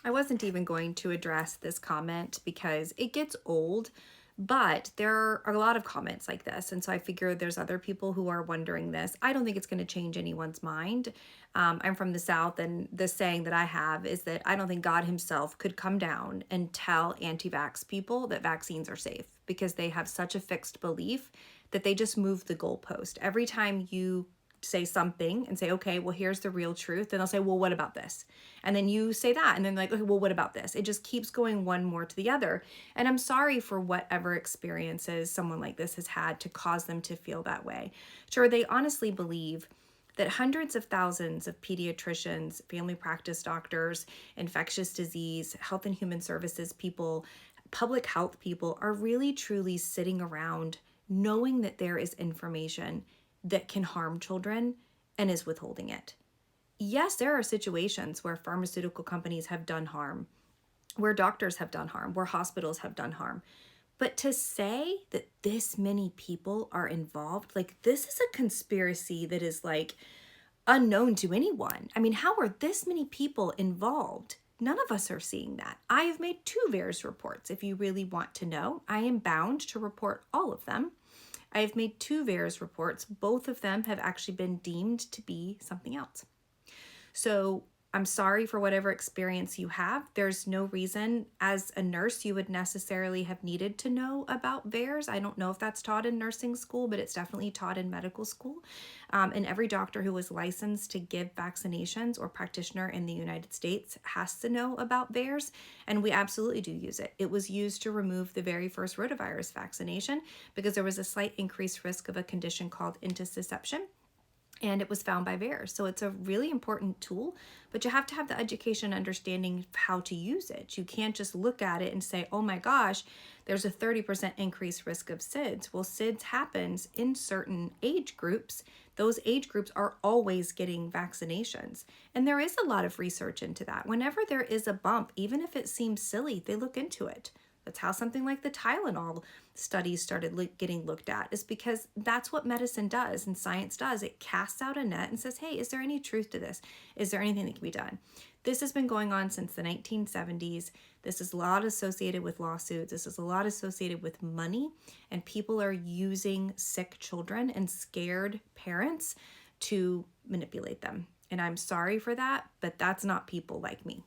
I wasn't even going to address this comment because it gets old, but there are a lot of comments like this. And so I figure there's other people who are wondering this. I don't think it's going to change anyone's mind. I'm from the South, and the saying that I have is that I don't think God Himself could come down and tell anti vax people that vaccines are safe because they have such a fixed belief that they just move the goalpost. Every time you say something and say, okay, well, here's the real truth. Then they'll say, well, what about this? And then you say that. And then like, okay, well, what about this? It just keeps going one more to the other. And I'm sorry for whatever experiences someone like this has had to cause them to feel that way. Sure, they honestly believe that hundreds of thousands of pediatricians, family practice doctors, infectious disease, health and human services people, public health people are really truly sitting around knowing that there is information that can harm children and is withholding it. Yes, there are situations where pharmaceutical companies have done harm, where doctors have done harm, where hospitals have done harm. But to say that this many people are involved, like this is a conspiracy that is like unknown to anyone. I mean, how are this many people involved? None of us are seeing that. I have made two VAERS reports. If you really want to know, I am bound to report all of them. I have made two VAERS reports. Both of them have actually been deemed to be something else. So I'm sorry for whatever experience you have. There's no reason as a nurse you would necessarily have needed to know about VAERS. I don't know if that's taught in nursing school, but it's definitely taught in medical school. And every doctor who is licensed to give vaccinations or practitioner in the United States has to know about VAERS. And we absolutely do use it. It was used to remove the very first rotavirus vaccination because there was a slight increased risk of a condition called intussusception, and it was found by VAERS. So it's a really important tool, but you have to have the education understanding how to use it. You can't just look at it and say, oh my gosh, there's a 30% increased risk of SIDS. Well, SIDS happens in certain age groups. Those age groups are always getting vaccinations. And there is a lot of research into that. Whenever there is a bump, even if it seems silly, they look into it. That's how something like the Tylenol studies started getting looked at, is because that's what medicine does and science does. It casts out a net and says, hey, is there any truth to this? Is there anything that can be done? This has been going on since the 1970s. This is a lot associated with lawsuits. This is a lot associated with money, and people are using sick children and scared parents to manipulate them. And I'm sorry for that, but that's not people like me.